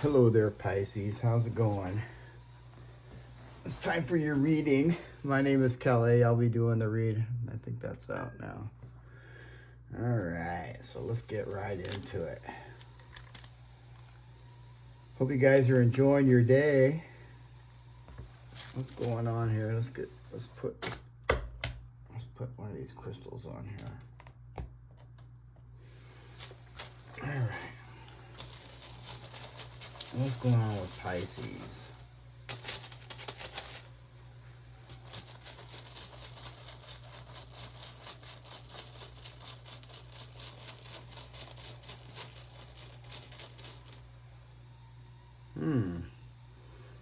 Hello there, Pisces. How's it going? It's time for your reading. My name is Kelly. I'll be doing the read. I think that's out now. All right, so let's get right into it. Hope you guys are enjoying your day. What's going on here? Let's put one of these crystals on here. All right. What's going on with Pisces?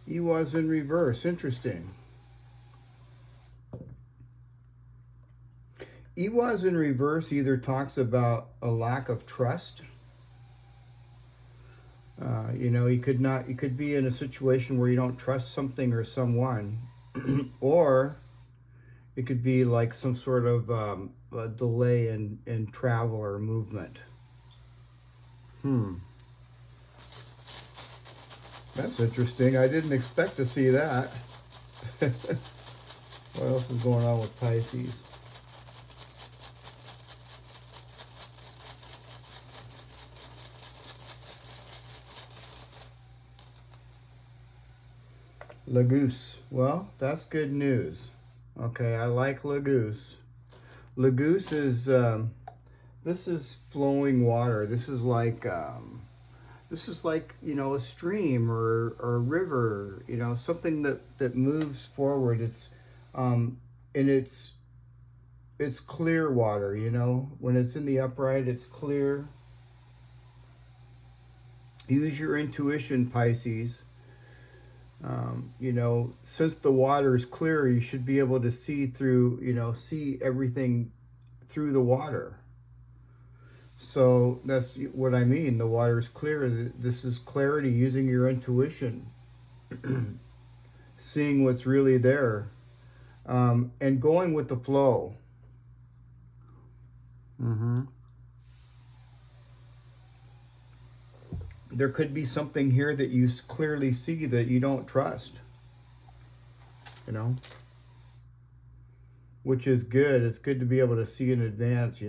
He was in reverse. Interesting. He was in reverse either talks about a lack of trust. He could be in a situation where you don't trust something or someone, or it could be like some sort of a delay in travel or movement. That's interesting. I didn't expect to see that. What else is going on with Pisces? Lagoose. Well, that's good news. Okay, I like Lagoose. Lagoose is this is flowing water. This is like a stream or a river. Something that moves forward. And it's clear water. When it's in the upright, it's clear. Use your intuition, Pisces. Since the water is clear, you should be able to see see everything through the water. So that's what I mean. The water is clear. This is clarity, using your intuition, seeing what's really there, and going with the flow. There could be something here that you clearly see that you don't trust, which is good. It's good to be able to see in advance,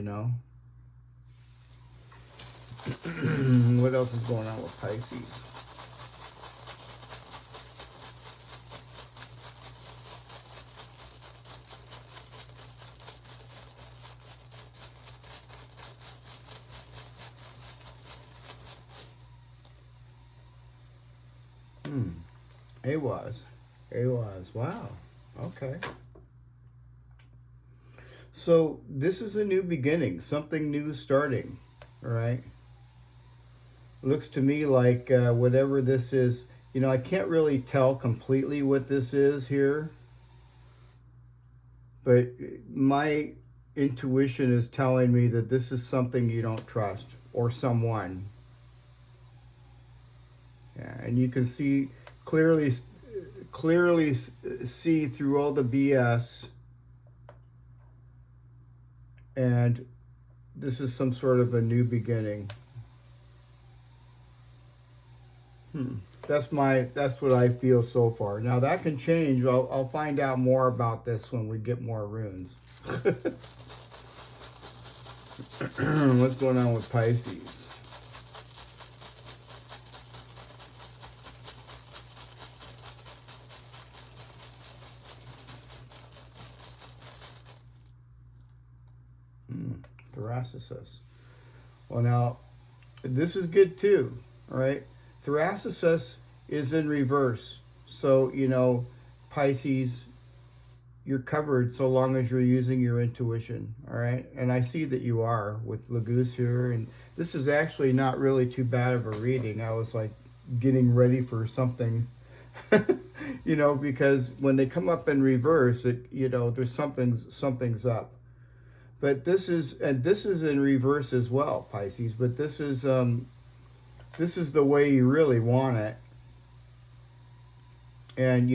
What else is going on with Pisces? A was. Wow. Okay. So this is a new beginning, something new starting, all right? Looks to me like whatever this is, I can't really tell completely what this is here, but my intuition is telling me that this is something you don't trust or someone. Yeah, and you can see clearly see through all the BS, and this is some sort of a new beginning. That's what I feel so far. Now that can change. I'll find out more about this when we get more runes. What's going on with Pisces? Thoracicis. Well, now this is good too. All right. Thoracicis is in reverse. So, Pisces, you're covered so long as you're using your intuition. All right. And I see that you are with Lagoose here. And this is actually not really too bad of a reading. I was like getting ready for something, because when they come up in reverse, there's something's up. But this is in reverse as well, Pisces. But this is the way you really want it. And,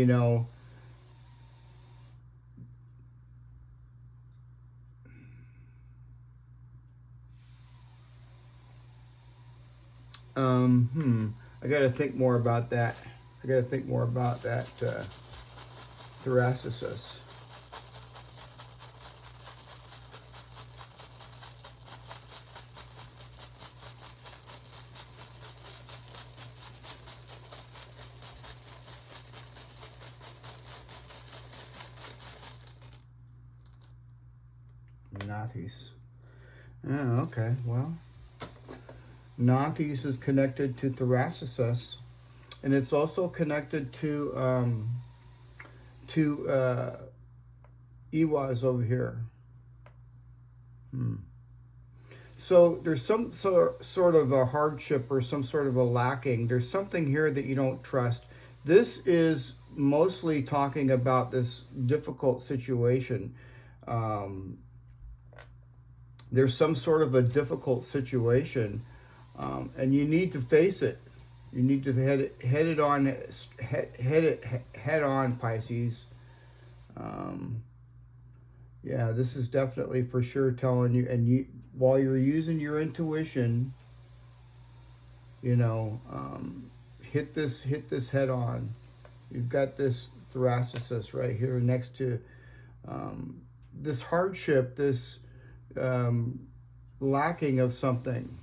I got to think more about that. I got to think more about that thoracicis. Nathis. Oh, okay. Well, Nathis is connected to thoracicis, and it's also connected to Iwas over here. So there's some sort of a hardship or some sort of a lacking. There's something here that you don't trust. This is mostly talking about this difficult situation. There's some sort of a difficult situation, and you need to face it. You need to head on, Pisces. Yeah, this is definitely for sure telling you, and you, while you're using your intuition, you know, hit this head on. You've got this thoracicis right here next to this hardship, this lacking of something.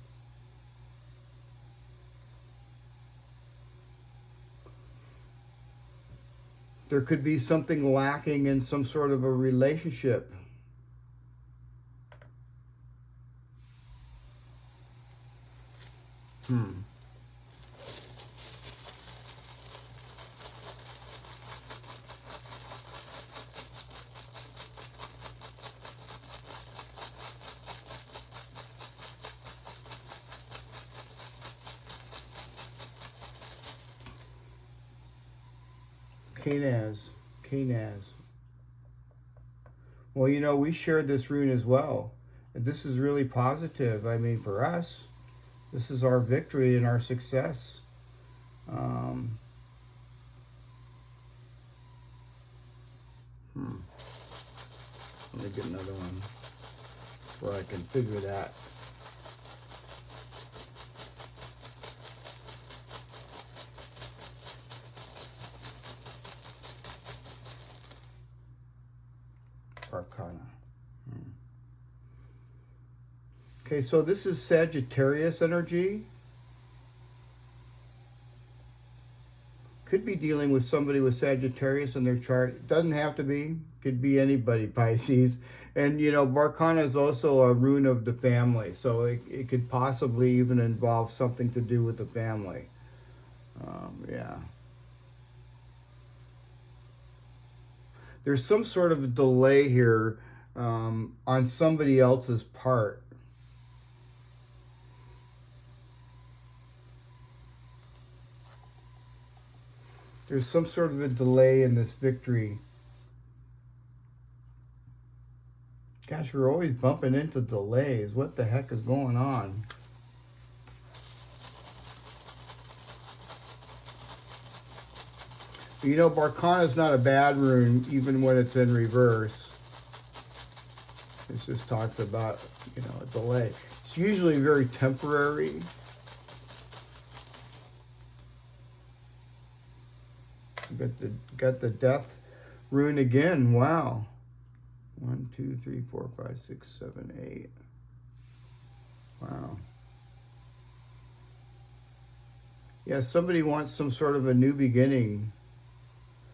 There could be something lacking in some sort of a relationship. Canaz. Well, you know, we shared this rune as well. This is really positive. I mean, for us, this is our victory and our success. Let me get another one where I can figure that. Arcana. Okay, so this is Sagittarius energy. Could be dealing with somebody with Sagittarius in their chart. It doesn't have to be. Could be anybody, Pisces. And, you know, Barcana is also a rune of the family. So it could possibly even involve something to do with the family. Yeah. There's some sort of delay here on somebody else's part. There's some sort of a delay in this victory. Gosh, we're always bumping into delays. What the heck is going on? You know, Barcana is not a bad rune, even when it's in reverse. It just talks about, you know, a delay. It's usually very temporary. Got the death rune again. Wow. 1, 2, 3, 4, 5, 6, 7, 8. Wow. Yeah, somebody wants some sort of a new beginning.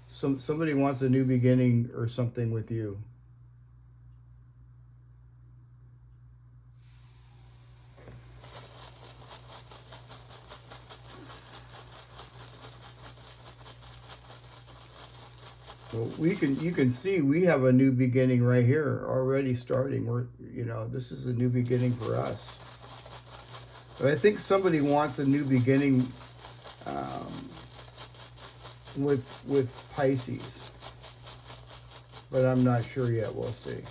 Somebody wants a new beginning or something with you. Well, you can see we have a new beginning right here already starting. We're, you know, this is a new beginning for us. But I think somebody wants a new beginning with Pisces. But I'm not sure yet. We'll see.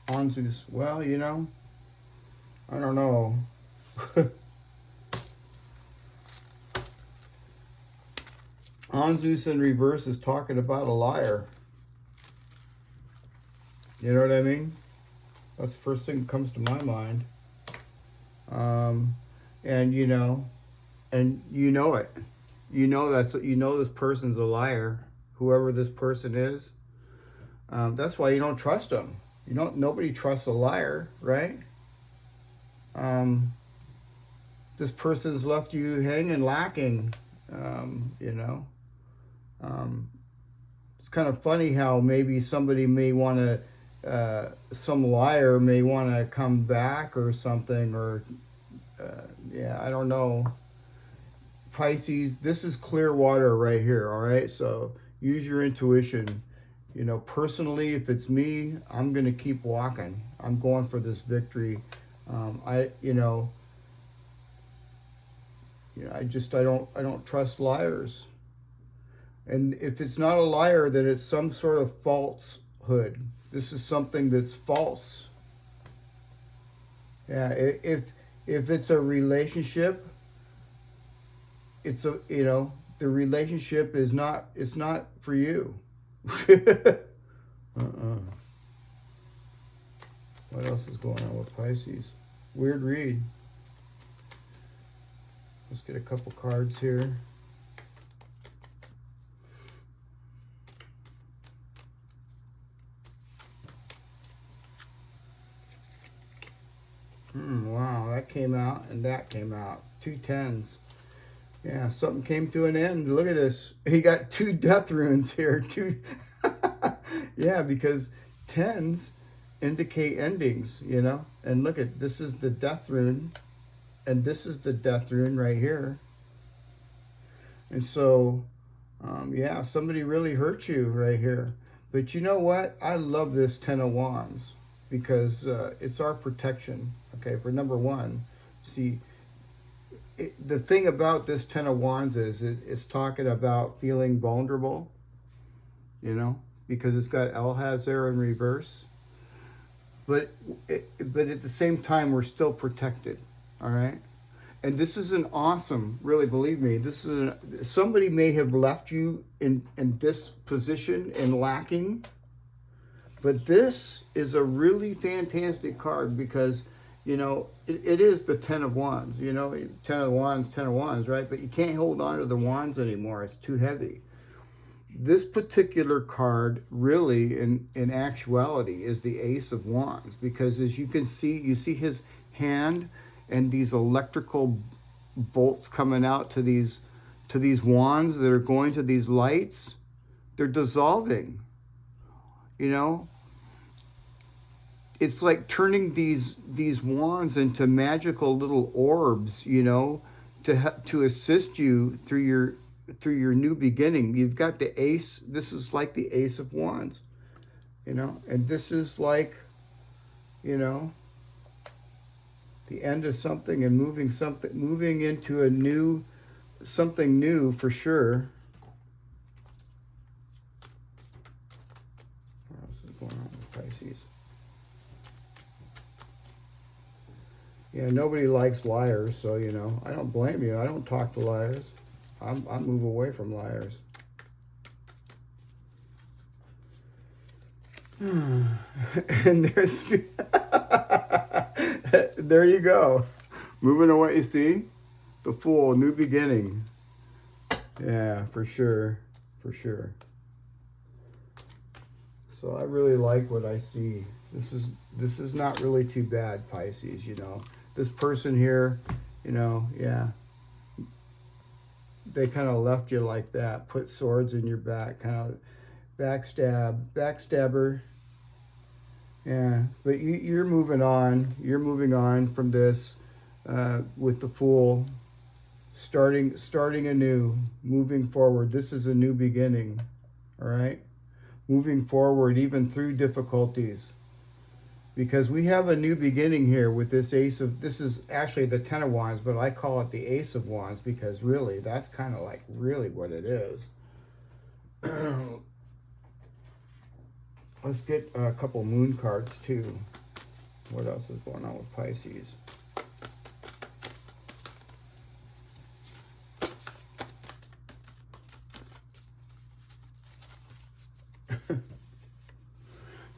Anzus. Well, you know, I don't know. Anzus in reverse is talking about a liar. You know what I mean? That's the first thing that comes to my mind. And and you know it. You know this person's a liar, whoever this person is. That's why you don't trust them. Nobody trusts a liar, right? This person's left you hanging, lacking. You know, it's kind of funny how maybe somebody may want to, some liar may want to come back or something, or yeah, I don't know. Pisces, this is clear water right here, all right? So use your intuition. Personally, if it's me, I'm going to keep walking. I'm going for this victory. I don't trust liars. And if it's not a liar, then it's some sort of falsehood. This is something that's false. Yeah, if it's a relationship, the relationship is not, it's not for you. What else is going on with Pisces? Weird read. Let's get a couple cards here. Wow, that came out and that came out. 2 tens. Yeah, something came to an end. Look at this. He got 2 death runes here. Yeah, because tens indicate endings, And look at, this is the death rune, and this is the death rune right here. And so, yeah, somebody really hurt you right here. But you know what? I love this 10 of Wands because it's our protection. Okay, for number one, see, the thing about this 10 of Wands is it's talking about feeling vulnerable, because it's got Elhaz there in reverse. But at the same time, we're still protected, all right? And this is an awesome, really, believe me, somebody may have left you in this position and lacking, but this is a really fantastic card because, it is the 10 of Wands, 10 of Wands, right? But you can't hold on to the wands anymore. It's too heavy. This particular card really, in actuality, is the Ace of Wands because as you can see, you see his hand and these electrical bolts coming out to these wands that are going to these lights. They're dissolving, It's like turning these wands into magical little orbs, to assist you through your new beginning. You've got the Ace. This is like the Ace of Wands, and this is like, the end of something and moving into something new for sure. What else is going on with Pisces? Yeah, nobody likes liars, so I don't blame you. I don't talk to liars. I move away from liars. And there you go. Moving away, you see? The Fool, new beginning. Yeah, for sure. For sure. So I really like what I see. This is not really too bad, Pisces, This person here, yeah. They kind of left you like that, put swords in your back, kind of backstabber. Yeah, but you're moving on. You're moving on from this with the Fool, starting anew, moving forward. This is a new beginning, all right? Moving forward even through difficulties. Because we have a new beginning here with this this is actually the 10 of Wands, but I call it the Ace of Wands because really, that's kind of like really what it is. Let's get a couple moon cards too. What else is going on with Pisces?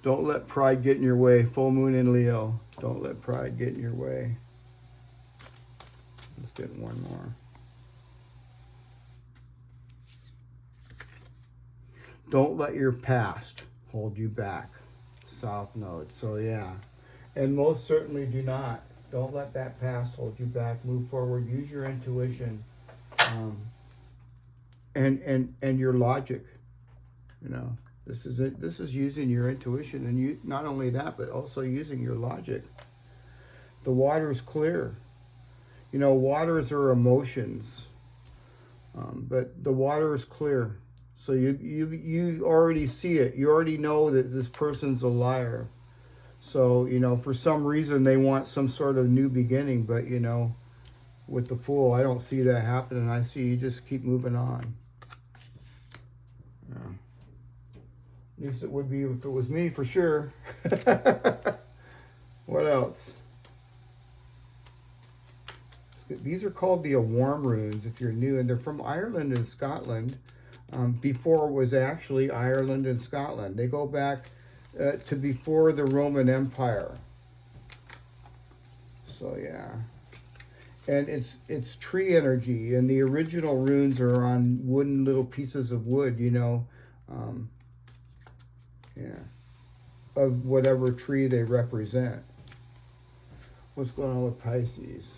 Don't let pride get in your way. Full moon in Leo. Don't let pride get in your way. Let's get one more. Don't let your past hold you back. South Node. So yeah, and most certainly do not. Don't let that past hold you back. Move forward. Use your intuition, and your logic. You know, this is it. This is using your intuition, and you not only that, but also using your logic. The water is clear. You know, waters are emotions, but the water is clear. So you already see it. You already know that this person's a liar. So, you know, for some reason they want some sort of new beginning, but, you know, with the Fool, I don't see that happening. I see you just keep moving on. Yeah. At least it would be if it was me, for sure. What else? These are called the Ogham runes, if you're new, and they're from Ireland and Scotland. Before it was actually Ireland and Scotland. They go back to before the Roman Empire. So yeah, and it's tree energy, and the original runes are on wooden little pieces of wood, you know, yeah, of whatever tree they represent. What's going on with Pisces?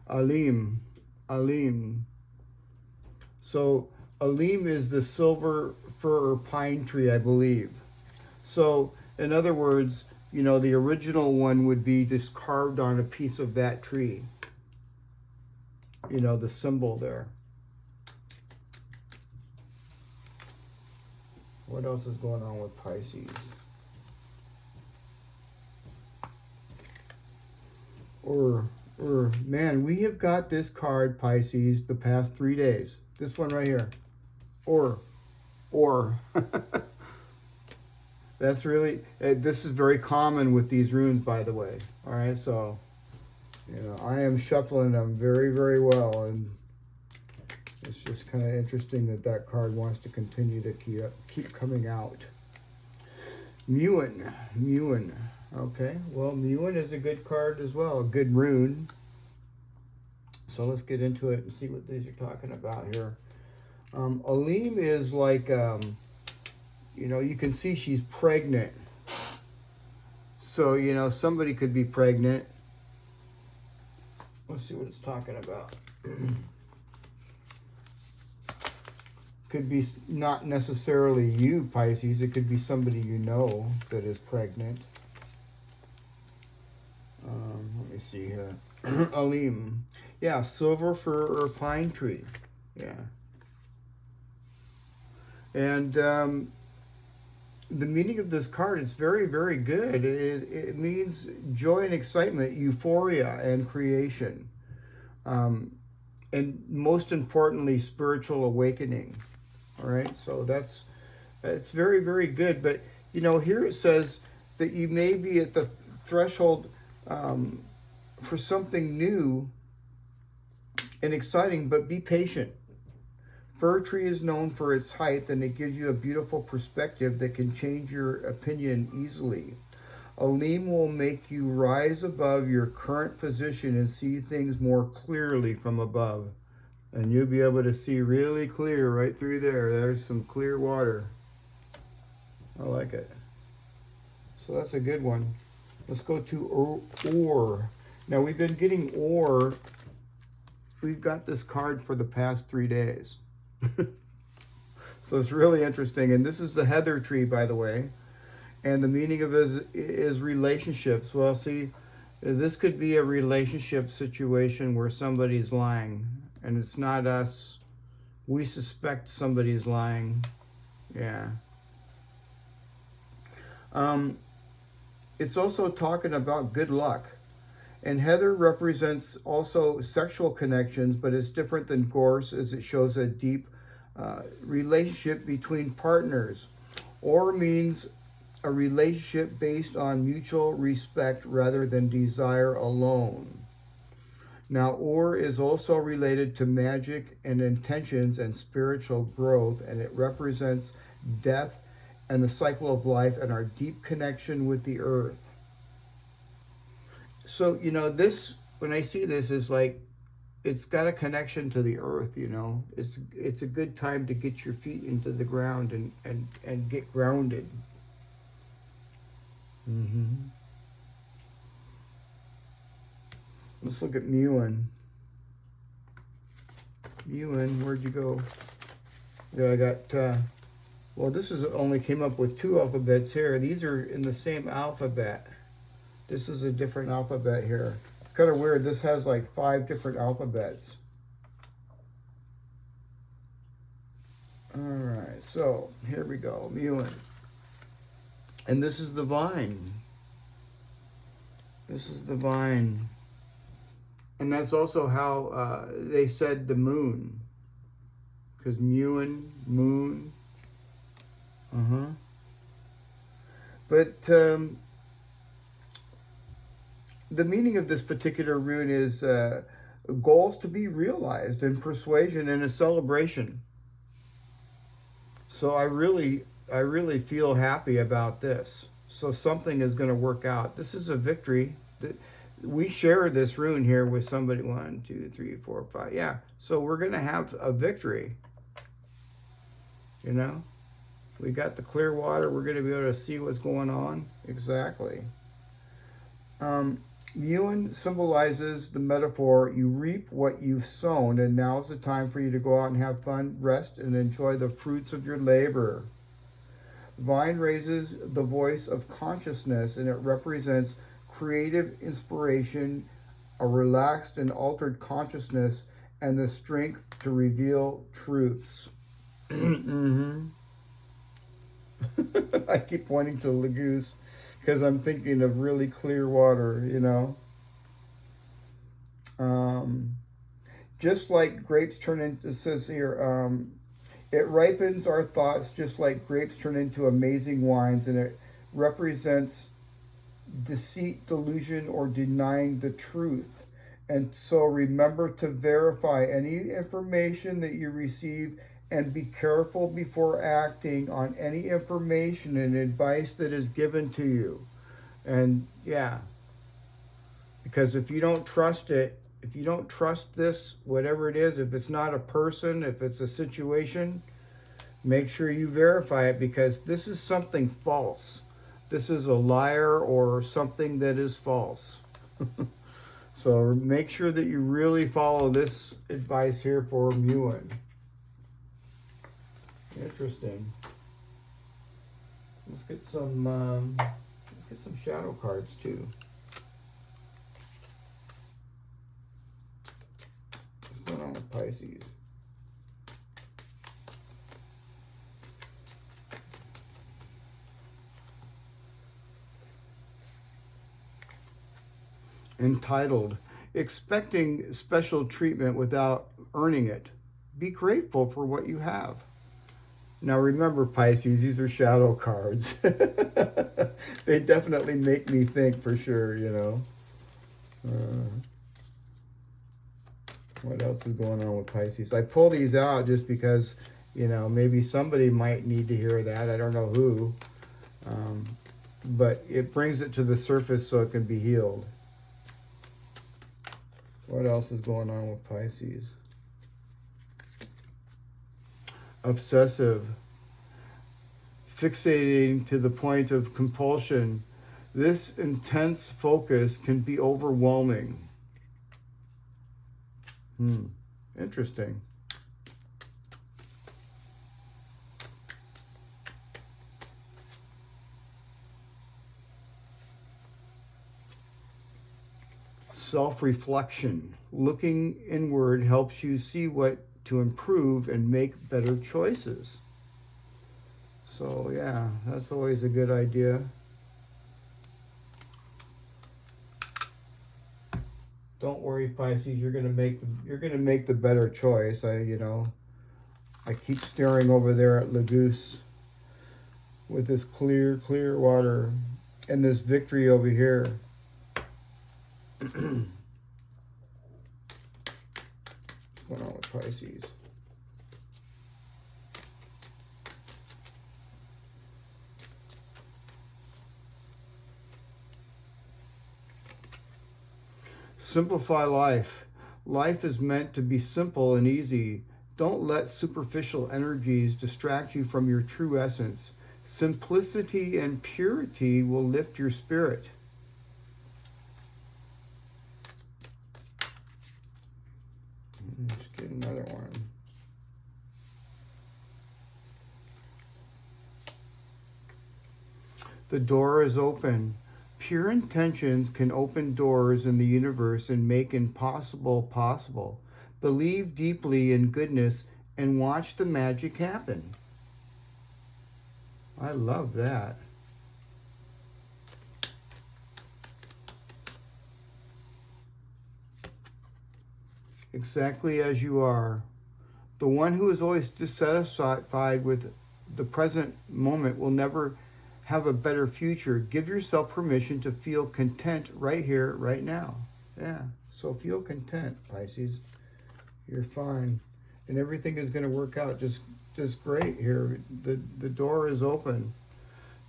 Alim. So Alim is the silver fir or pine tree, I believe. So in other words, you know, the original one would be just carved on a piece of that tree. You know, the symbol there. What else is going on with Pisces? Or man, we have got this card, Pisces, the past 3 days. This one right here. Or. That's really, this is very common with these runes, by the way. All right, so, you know, I am shuffling them very, very well, and it's just kind of interesting that that card wants to continue to keep coming out. Muen. Okay, well, Muen is a good card as well, a good rune. So let's get into it and see what these are talking about here. Alim is like, you know, you can see she's pregnant. So, you know, somebody could be pregnant. Let's see what it's talking about. Could be not necessarily you, Pisces. It could be somebody you know that is pregnant. Let me see here. Alim. Yeah, silver fir or pine tree. Yeah. And the meaning of this card, it's very, very good. It means joy and excitement, euphoria and creation. And most importantly, spiritual awakening. All right, so that's very, very good. But, you know, here it says that you may be at the threshold for something new and exciting, but be patient. Fir tree is known for its height, and it gives you a beautiful perspective that can change your opinion easily. Alim will make you rise above your current position and see things more clearly from above. And you'll be able to see really clear right through there. There's some clear water. I like it. So that's a good one. Let's go to Or. Now we've been getting Or. We've got this card for the past 3 days. So it's really interesting. And this is the heather tree, by the way. And the meaning of it is relationships. Well, see, this could be a relationship situation where somebody's lying. And it's not us. We suspect somebody's lying. Yeah. It's also talking about good luck. And heather represents also sexual connections, but it's different than gorse, as it shows a deep relationship between partners. Or means a relationship based on mutual respect rather than desire alone. Now, Or is also related to magic and intentions and spiritual growth, and it represents death and the cycle of life and our deep connection with the earth. So, you know, this, when I see this, is like, it's got a connection to the earth, you know. It's a good time to get your feet into the ground and get grounded. Mm-hmm. Let's look at Mewin. Mewin, where'd you go? Yeah, I got, well, this is only came up with 2 alphabets here. These are in the same alphabet. This is a different alphabet here. It's kind of weird. This has like 5 different alphabets. All right, so here we go, Mewin. And this is the vine. This is the vine. And that's also how they said the moon. Because Mewin, moon. Uh-huh. But the meaning of this particular rune is goals to be realized in persuasion and a celebration. So I really feel happy about this. So something is going to work out. This is a victory. We share this rune here with somebody. 1, 2, 3, 4, 5. Yeah. So we're going to have a victory. You know, we got the clear water. We're going to be able to see what's going on. Exactly. Mewin symbolizes the metaphor, you reap what you've sown, and now's the time for you to go out and have fun, rest, and enjoy the fruits of your labor. Vine raises the voice of consciousness, and it represents creative inspiration, a relaxed and altered consciousness, and the strength to reveal truths. Mm-hmm. I keep pointing to the goose because I'm thinking of really clear water, you know. Just like grapes turn into, it says here, it ripens our thoughts just like grapes turn into amazing wines, and it represents deceit, delusion, or denying the truth. And so remember to verify any information that you receive and be careful before acting on any information and advice that is given to you. And yeah, because if you don't trust it, if you don't trust this, whatever it is, if it's not a person, if it's a situation, make sure you verify it, because this is something false. This is a liar or something that is false. So make sure that you really follow this advice here for Mewin. Interesting. Let's get some shadow cards too. What's going on with Pisces? Entitled, Expecting Special Treatment Without Earning It. Be grateful for what you have. Now remember, Pisces, these are shadow cards. They definitely make me think, for sure, you know. What else is going on with Pisces? I pull these out just because, you know, maybe somebody might need to hear that. I don't know who. But it brings it to the surface so it can be healed. What else is going on with Pisces? Obsessive. Fixating to the point of compulsion. This intense focus can be overwhelming. Interesting. Self-reflection. Looking inward helps you see what to improve and make better choices. So yeah, that's always a good idea. Don't worry, Pisces. You're gonna make the better choice. I keep staring over there at Lagoose with this clear water and this victory over here. What's going on with Pisces? Simplify life. Life is meant to be simple and easy. Don't let superficial energies distract you from your true essence. Simplicity and purity will lift your spirit. Let's get another one. The door is open. Pure intentions can open doors in the universe and make impossible possible. Believe deeply in goodness and watch the magic happen. I love that. Exactly as you are. The one who is always dissatisfied with the present moment will never have a better future. Give yourself permission to feel content right here, right now. Yeah, so feel content, Pisces. You're fine. And everything is going to work out just great here. The door is open.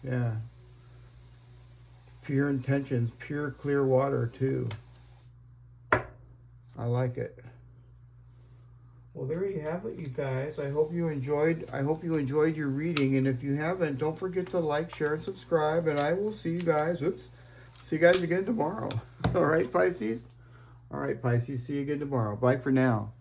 Yeah. Pure intentions, pure clear water too. I like it. Well, there you have it, you guys. I hope you enjoyed your reading. And if you haven't, don't forget to like, share, and subscribe. And I will see you guys. See you guys again tomorrow. All right, Pisces? All right, Pisces. See you again tomorrow. Bye for now.